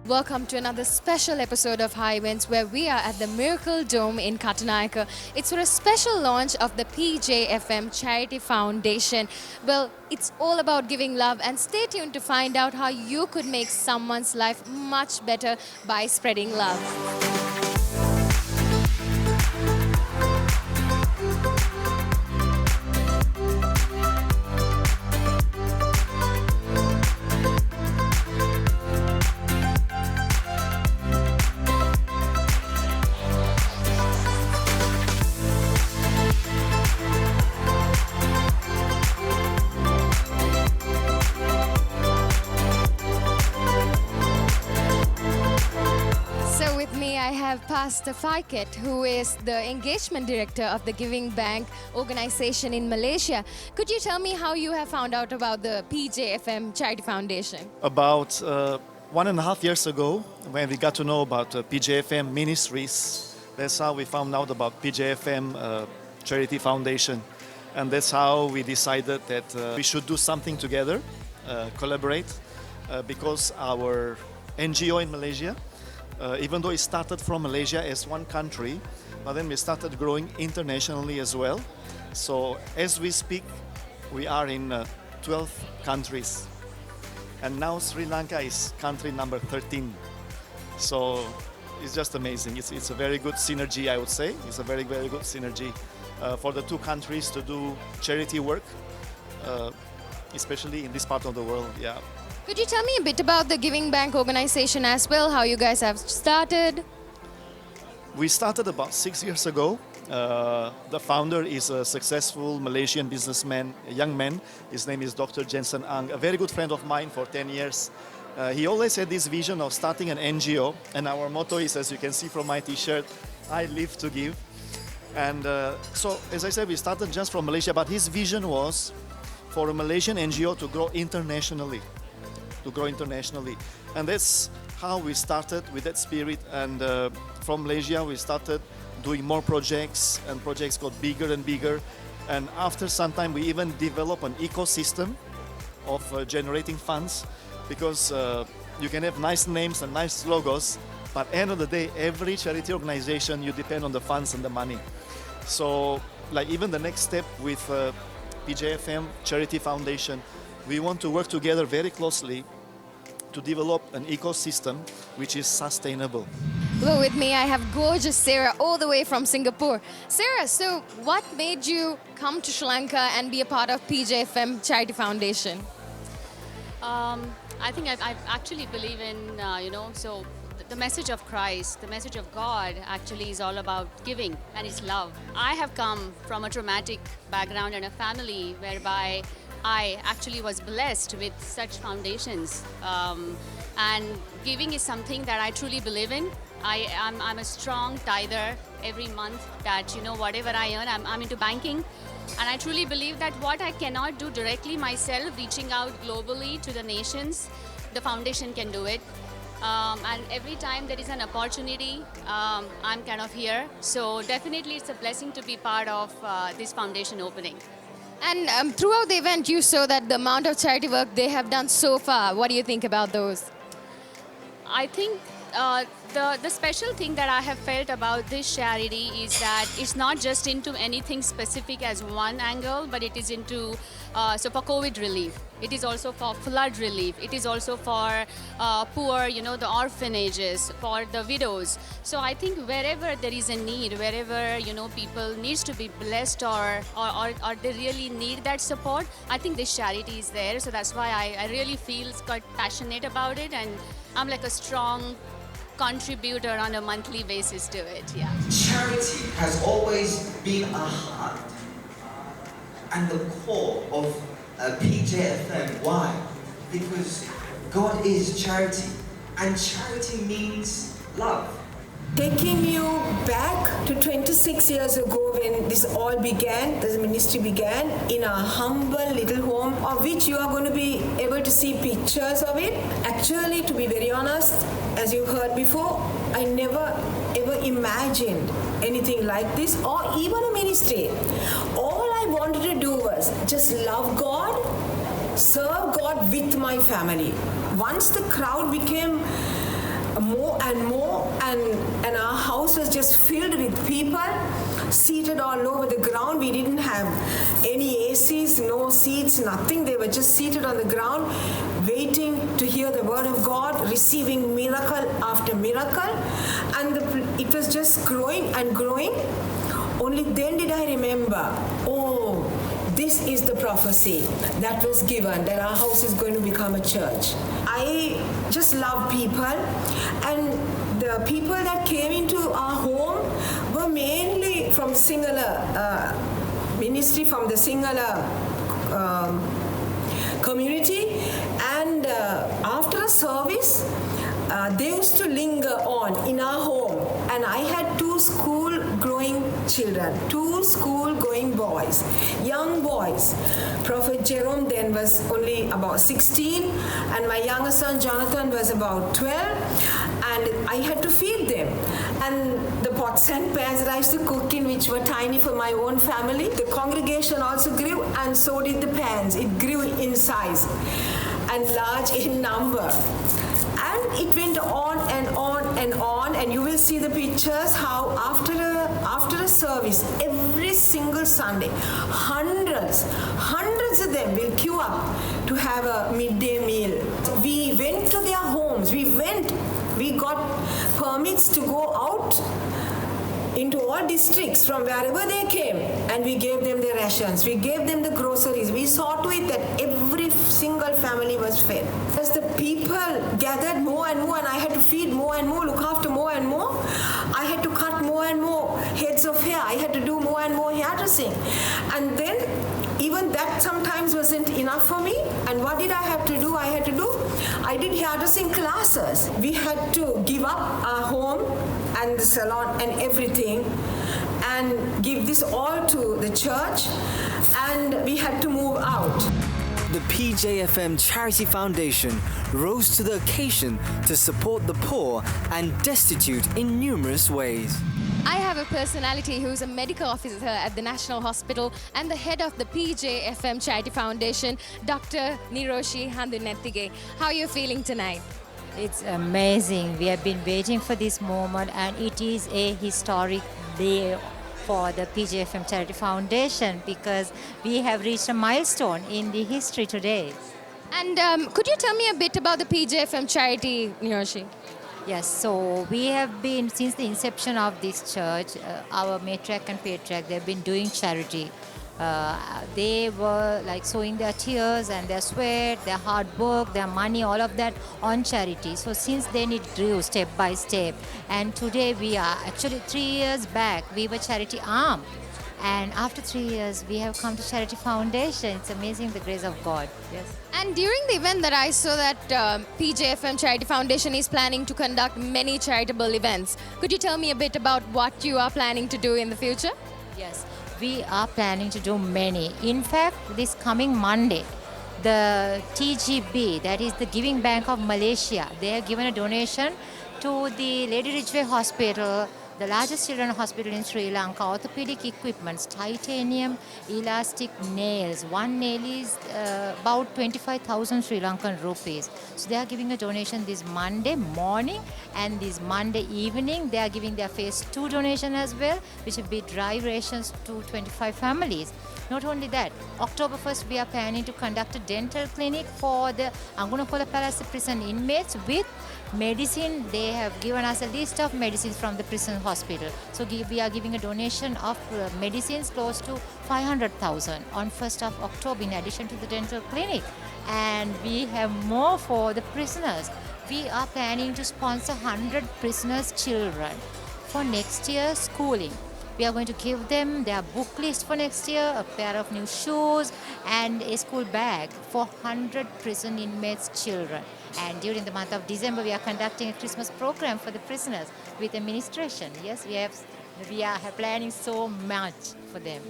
Welcome to another special episode of High Events where we are at the Miracle Dome in Katunayaka. It's for a special launch of the PJFM Charity Foundation. Well, it's all about giving love, and stay tuned to find out how you could make someone's life much better by spreading love. I have Pastor Faiket, who is the engagement director of the Giving Bank organization in Malaysia. Could you tell me how you have found out about the PJFM Charity Foundation? About 1.5 years ago, when we got to know about PJFM Ministries, that's how we found out about PJFM Charity Foundation. And that's how we decided that we should do something together, collaborate, because our NGO in Malaysia, even though it started from Malaysia as one country, but then we started growing internationally as well. So as we speak, we are in 12 countries. And now Sri Lanka is country number 13. So it's just amazing. It's a very good synergy, I would say. It's a very, very good synergy for the two countries to do charity work, especially in this part of the world. Yeah. Could you tell me a bit about the Giving Bank organization as well, how you guys have started? We started about 6 years ago. The founder is a successful Malaysian businessman, a young man. His name is Dr. Jensen Ang, a very good friend of mine for 10 years. He always had this vision of starting an NGO, and our motto is, as you can see from my t-shirt, I live to give. And so, as I said, we started just from Malaysia, but his vision was for a Malaysian NGO to grow internationally. And that's how we started with that spirit. And from Malaysia, we started doing more projects, and projects got bigger and bigger. And after some time, we even developed an ecosystem of generating funds, because you can have nice names and nice logos, but at the end of the day, every charity organization, you depend on the funds and the money. So, like even the next step with PJFM Charity Foundation, we want to work together very closely to develop an ecosystem which is sustainable. Well, with me, I have gorgeous Sarah all the way from Singapore. Sarah, so what made you come to Sri Lanka and be a part of PJFM Charity Foundation? I think I actually believe in, so the message of Christ, the message of God actually is all about giving, and it's love. I have come from a traumatic background and a family whereby I actually was blessed with such foundations, and giving is something that I truly believe in. I'm a strong tither every month, that whatever I earn, I'm into banking, and I truly believe that what I cannot do directly myself, reaching out globally to the nations, the foundation can do it. And every time there is an opportunity, I'm kind of here. So definitely it's a blessing to be part of this foundation opening. And throughout the event, you saw that the amount of charity work they have done so far. What do you think about those? I think the special thing that I have felt about this charity is that it's not just into anything specific as one angle, but it is into, so for COVID relief, it is also for flood relief, it is also for poor, the orphanages, for the widows. So I think wherever there is a need, wherever, people needs to be blessed or they really need that support, I think this charity is there. So that's why I really feel quite passionate about it, and I'm like a strong contributor on a monthly basis to it. Yeah. Charity has always been a heart and the core of PJFM. Why? Because God is charity, and charity means love. Taking you back to 26 years ago when this all began, the ministry began in a humble little home, of which you are going to be able to see pictures of it. Actually, to be very honest, as you heard before, I never ever imagined anything like this, or even a ministry. All I wanted to do was just love God, serve God with my family. Once the crowd became more and more, and our house was just filled with people seated all over the ground. We didn't have any ACs, no seats, nothing. They were just seated on the ground waiting to hear the word of God, receiving miracle after miracle, and it was just growing and growing. Only then did I remember, oh, this is the prophecy that was given, that our house is going to become a church. I just love people, and the people that came into our home were mainly from the Sinhala ministry, from the Sinhala community, and after a service, they used to linger on in our home, and I had two school-going children, two school-going boys, young boys. Prophet Jerome then was only about 16, and my younger son Jonathan was about 12, and I had to feed them. And the pots and pans that I used to cook in, which were tiny for my own family, the congregation also grew, and so did the pans. It grew in size and large in number. And it went on and on and on, and you will see the pictures how after a service, every single Sunday, hundreds of them will queue up to have a midday meal. We went to their homes, we got permits to go out into all districts from wherever they came, and we gave them their rations, we gave them the groceries, we saw to it that every single family was fed. As the people gathered more and more, and I had to feed more and more, look after more and more, I had to cut more and more heads of hair, I had to do more and more hairdressing, and then even that sometimes wasn't enough for me. And what did I have to do? I did hairdressing classes. We had to give up our home and the salon and everything and give this all to the church, and we had to move out. The PJFM Charity Foundation rose to the occasion to support the poor and destitute in numerous ways. I have a personality who's a medical officer at the National Hospital and the head of the PJFM Charity Foundation, Dr. Niroshi Handunettige. How are you feeling tonight? It's amazing. We have been waiting for this moment, and it is a historic day for the PJFM Charity Foundation because we have reached a milestone in the history today. And could you tell me a bit about the PJFM Charity, Niroshi? Yes, so we have been, since the inception of this church, our matriarch and patriarch, they've been doing charity. They were like sowing their tears and their sweat, their hard work, their money, all of that on charity. So since then it grew step by step. And today we are, actually 3 years back, we were charity arm. And after 3 years, we have come to Charity Foundation. It's amazing the grace of God. Yes. And during the event that I saw that PJFM Charity Foundation is planning to conduct many charitable events. Could you tell me a bit about what you are planning to do in the future? Yes, we are planning to do many. In fact, this coming Monday, the TGB, that is the Giving Bank of Malaysia, they have given a donation to the Lady Ridgeway Hospital, the largest children's hospital in Sri Lanka, orthopedic equipments, titanium, elastic nails. One nail is about 25,000 Sri Lankan rupees. So they are giving a donation this Monday morning, and this Monday evening they are giving their phase 2 donation as well, which will be dry rations to 25 families. Not only that, October 1st we are planning to conduct a dental clinic for the Angunakola Palace prison inmates with medicine. They have given us a list of medicines from the prison hospital. So we are giving a donation of medicines close to 500,000 on 1st of October in addition to the dental clinic. And we have more for the prisoners. We are planning to sponsor 100 prisoners' children for next year's schooling. We are going to give them their book list for next year, a pair of new shoes, and a school bag for 100 prison inmates' children. And during the month of December, we are conducting a Christmas program for the prisoners with administration. Yes, we are planning so much for them.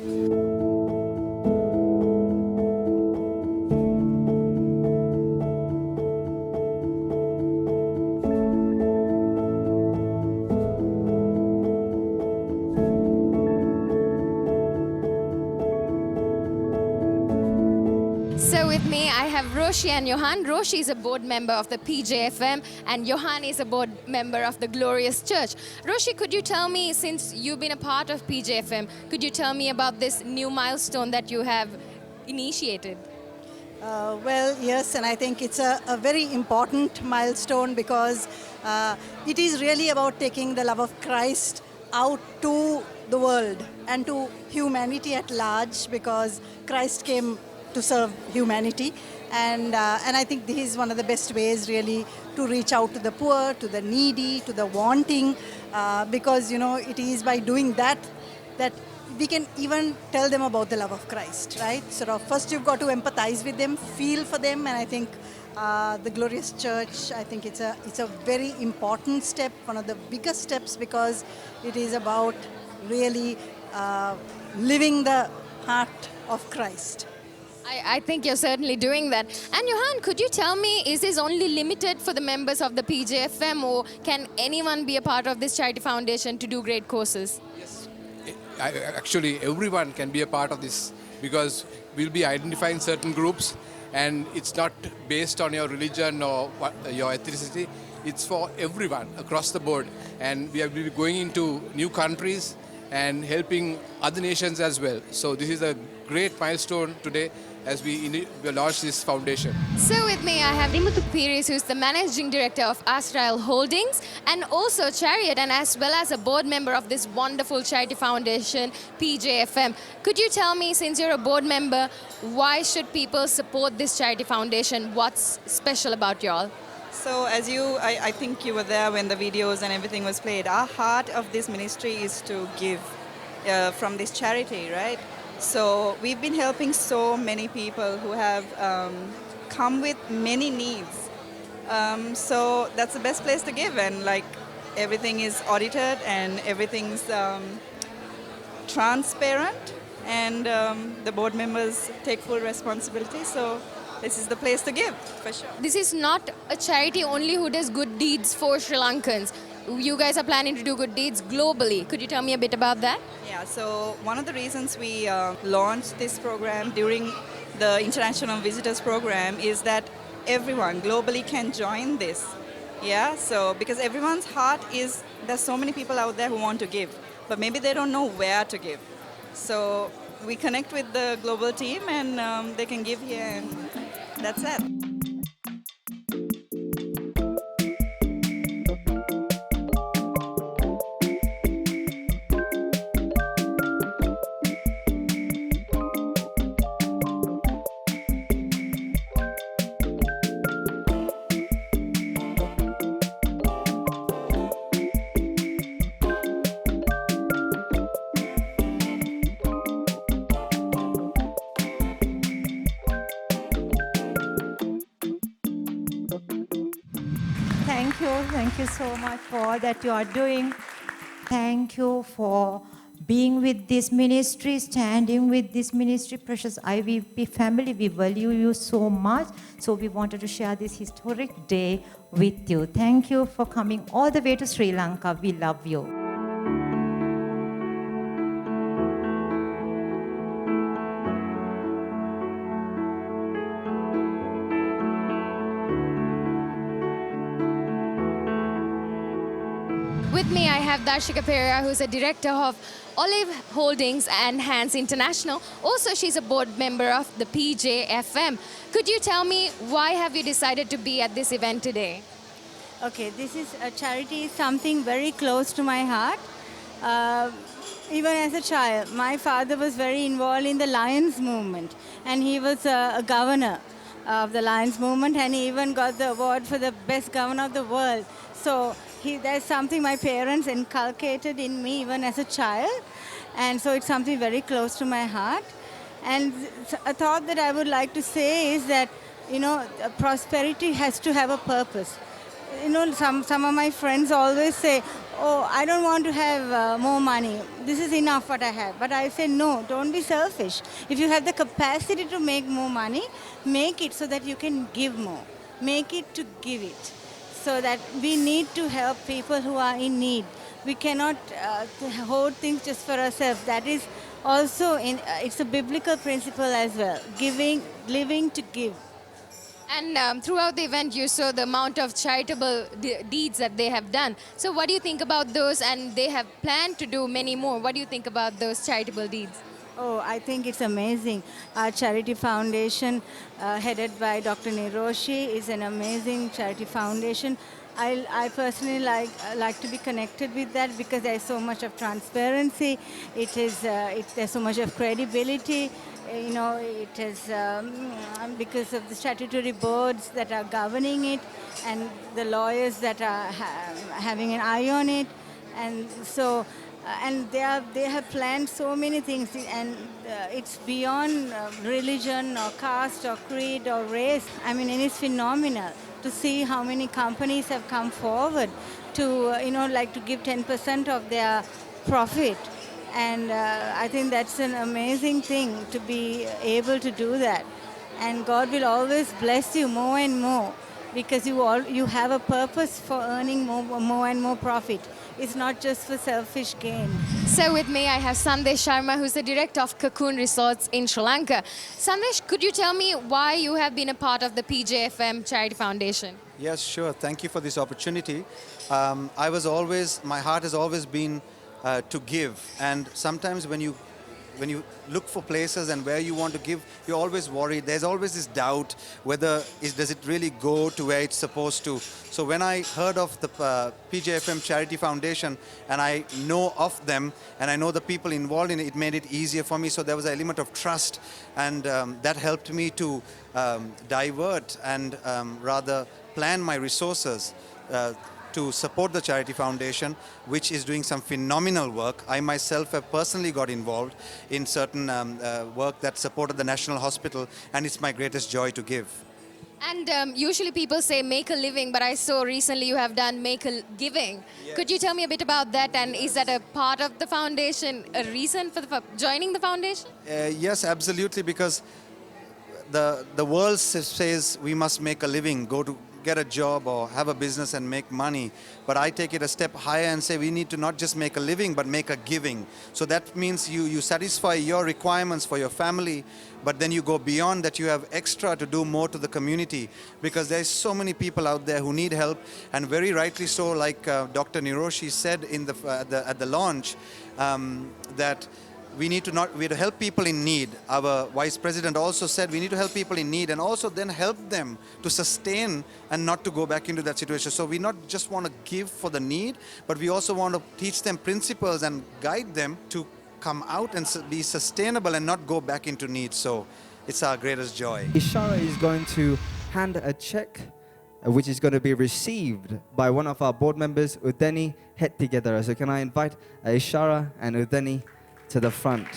So with me, I I have Roshi and Johan. Roshi is a board member of the PJFM and Johan is a board member of the Glorious Church. Roshi, could you tell me, since you've been a part of PJFM, could you tell me about this new milestone that you have initiated? Well, yes, and I think it's a very important milestone because it is really about taking the love of Christ out to the world and to humanity at large, because Christ came to serve humanity. And I think this is one of the best ways really to reach out to the poor, to the needy, to the wanting, because, you know, it is by doing that we can even tell them about the love of Christ, right? Sort of first you've got to empathize with them, feel for them, and I think the Glorious Church, I think it's a very important step, one of the biggest steps, because it is about really living the heart of Christ. I think you're certainly doing that. And Johan, could you tell me, is this only limited for the members of the PJFM, or can anyone be a part of this charity foundation to do great causes? Actually, everyone can be a part of this, because we'll be identifying certain groups, and it's not based on your religion or your ethnicity. It's for everyone across the board, and we will be going into new countries and helping other nations as well. So this is a great milestone today as we launch this foundation. So with me I have Dimuthu Piris, who's the Managing Director of Astral Holdings and also Chariot, and as well as a board member of this wonderful charity foundation, PJFM. Could you tell me, since you're a board member, why should people support this charity foundation? What's special about y'all? So as I think you were there when the videos and everything was played. Our heart of this ministry is to give from this charity, right? So we've been helping so many people who have come with many needs. So that's the best place to give, and like everything is audited and everything's transparent, and the board members take full responsibility. So this is the place to give, for sure. This is not a charity only who does good deeds for Sri Lankans. You guys are planning to do good deeds globally. Could you tell me a bit about that? Yeah, so one of the reasons we launched this program during the International Visitors Program is that everyone globally can join this. Yeah, so because everyone's heart is, there's so many people out there who want to give, but maybe they don't know where to give. So we connect with the global team, and they can give here, and that's it. Thank you so much for all that you are doing. Thank you for being with this ministry, standing with this ministry. Precious IVP family, we value you so much. So we wanted to share this historic day with you. Thank you for coming all the way to Sri Lanka. We love you. With me, I have Darshika Pereira, who's a director of Olive Holdings and Hands International. Also, she's a board member of the PJFM. Could you tell me, why have you decided to be at this event today? Okay, this is a charity, something very close to my heart. Even as a child, my father was very involved in the Lions movement, and he was a governor of the Lions movement, and he even got the award for the best governor of the world. So that's something my parents inculcated in me even as a child, and so it's something very close to my heart. And a thought that I would like to say is that, you know, prosperity has to have a purpose. You know, some of my friends always say, oh, I don't want to have more money. This is enough what I have. But I say, no, don't be selfish. If you have the capacity to make more money, make it so that you can give more. Make it to give it. So that we need to help people who are in need. We cannot hoard things just for ourselves. That is also, it's a biblical principle as well. Giving, living to give. And throughout the event, you saw the amount of charitable deeds that they have done. So what do you think about those? And they have planned to do many more. What do you think about those charitable deeds? Oh, I think it's amazing. Our charity foundation, headed by Dr. Niroshi, is an amazing charity foundation. I personally like to be connected with that because there's so much of transparency. There's so much of credibility. It is because of the statutory boards that are governing it and the lawyers that are having an eye on it. And so and they have planned so many things, and it's beyond religion or caste or creed or race. I mean, and it's phenomenal to see how many companies have come forward to like to give 10% of their profit, and I think that's an amazing thing to be able to do that. And God will always bless you more and more because you have a purpose for earning more and more profit. It's not just for selfish gain. So with me, I have Sandesh Sharma, who's the director of Cocoon Resorts in Sri Lanka. Sandesh, could you tell me why you have been a part of the PJFM Charity Foundation? Yes, sure. Thank you for this opportunity. My heart has always been to give, and sometimes when you look for places and where you want to give, you're always worried. There's always this doubt does it really go to where it's supposed to. So when I heard of the PJFM Charity Foundation and I know of them and I know the people involved in it, it made it easier for me. So there was an element of trust, and that helped me to divert and rather plan my resources to support the Charity Foundation, which is doing some phenomenal work. I myself have personally got involved in certain work that supported the National Hospital, and it's my greatest joy to give. And usually people say make a living, but I saw recently you have done make a giving. Yes. Could you tell me a bit about that, and is that a part of the foundation, a reason for joining the foundation? Yes, absolutely, because the world says we must make a living, go to get a job or have a business and make money. But I take it a step higher and say we need to not just make a living, but make a giving. So that means you satisfy your requirements for your family, but then you go beyond that. You have extra to do more to the community, because there's so many people out there who need help, and very rightly so, like Dr. Niroshi said at the launch, that we need to help people in need. Our vice president also said we need to help people in need and also then help them to sustain and not to go back into that situation. So we not just want to give for the need, but we also want to teach them principles and guide them to come out and be sustainable and not go back into need. So it's our greatest joy. Ishara is going to hand a check which is going to be received by one of our board members, Udeni. Head together. So can I invite Ishara and Udeni to the front.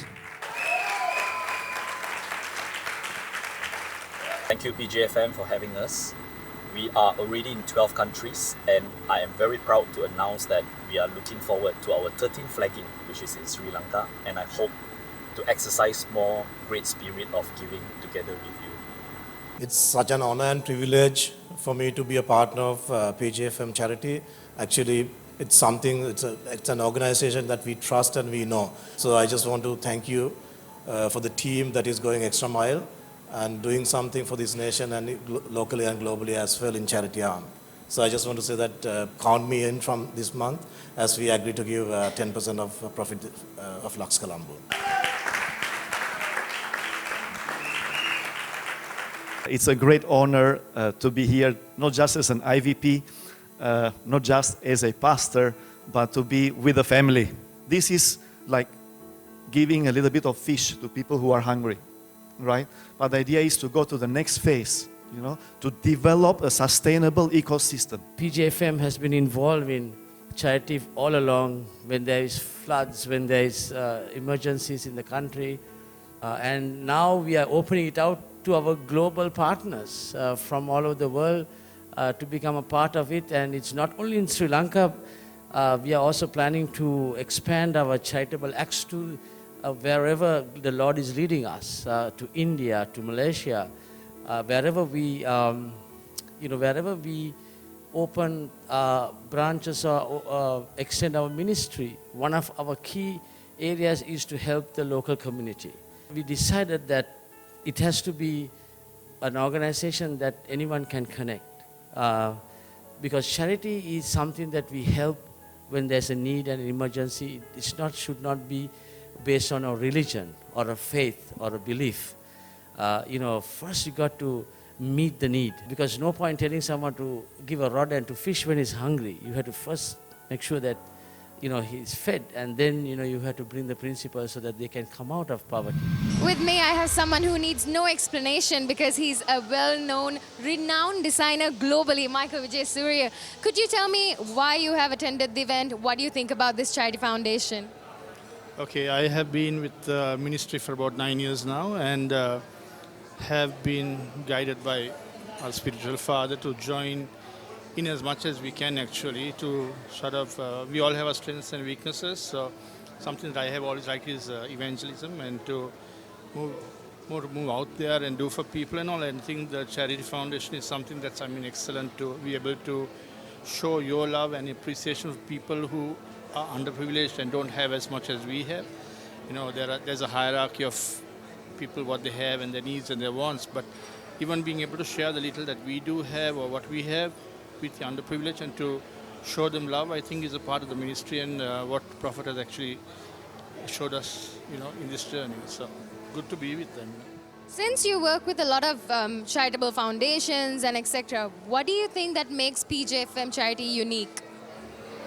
Thank you PJFM for having us. We are already in 12 countries, and I am very proud to announce that we are looking forward to our 13th flagging, which is in Sri Lanka, and I hope to exercise more great spirit of giving together with you. It's such an honor and privilege for me to be a partner of PJFM Charity. Actually, it's an organization that we trust and we know. So I just want to thank you for the team that is going extra mile and doing something for this nation and locally and globally as well in charity arm. So I just want to say that count me in from this month as we agree to give 10% of profit of Lux Colombo. It's a great honor to be here, not just as an IVP, not just as a pastor, but to be with the family. This is like giving a little bit of fish to people who are hungry, right? But the idea is to go to the next phase, to develop a sustainable ecosystem. PJFM has been involved in charity all along when there is floods, when there is emergencies in the country. And now we are opening it out to our global partners from all over the world to become a part of it. And it's not only in Sri Lanka, we are also planning to expand our charitable acts to wherever the Lord is leading us, to India, to Malaysia, wherever we open branches or extend our ministry. One of our key areas is to help the local community. We decided that it has to be an organization that anyone can connect. Because charity is something that we help when there's a need and an emergency. Should not be based on a religion or a faith or a belief. First you got to meet the need, because no point telling someone to give a rod and to fish when he's hungry. You have to first make sure that he's fed, and then you have to bring the principles so that they can come out of poverty. With me, I have someone who needs no explanation because he's a well-known, renowned designer globally, Michael Vijay Surya. Could you tell me why you have attended the event? What do you think about this charity foundation? Okay, I have been with the ministry for about 9 years now, and have been guided by our spiritual father to join in as much as we can, actually, to sort of, we all have our strengths and weaknesses, so something that I have always liked is evangelism, and to move out there and do for people and all. And I think the charity foundation is something that's, excellent to be able to show your love and appreciation of people who are underprivileged and don't have as much as we have. There's a hierarchy of people, what they have and their needs and their wants, but even being able to share the little that we do have or what we have with the underprivileged and to show them love, I think is a part of the ministry, and what Prophet has actually showed us, in this journey. So good to be with them. Since you work with a lot of charitable foundations and etc., what do you think that makes PJFM Charity unique?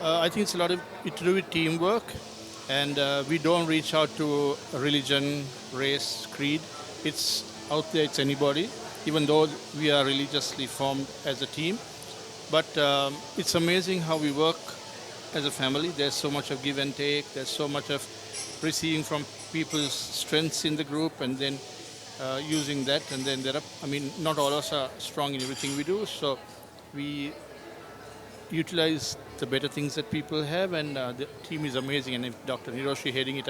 I think it's a lot of to do with teamwork, and we don't reach out to religion, race, creed. It's out there, it's anybody, even though we are religiously formed as a team. But it's amazing how we work as a family. There's so much of give and take, there's so much of receiving from people's strengths in the group and then using that. And then not all of us are strong in everything we do, so we utilize the better things that people have, and the team is amazing. And if Dr. Niroshi heading it,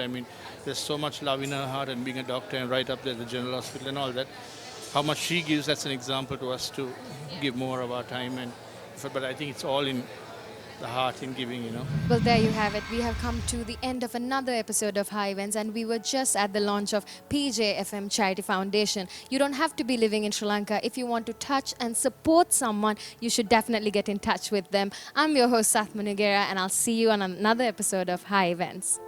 there's so much love in her heart, and being a doctor and right up there at the General Hospital and all that, how much she gives, that's an example to us to give more of our time. But I think it's all in the heart in giving. Well, there you have it. We have come to the end of another episode of High Events, and we were just at the launch of PJFM Charity Foundation. You don't have to be living in Sri Lanka. If you want to touch and support someone, you should definitely get in touch with them. I'm your host, Sath Munigera, and I'll see you on another episode of High Events.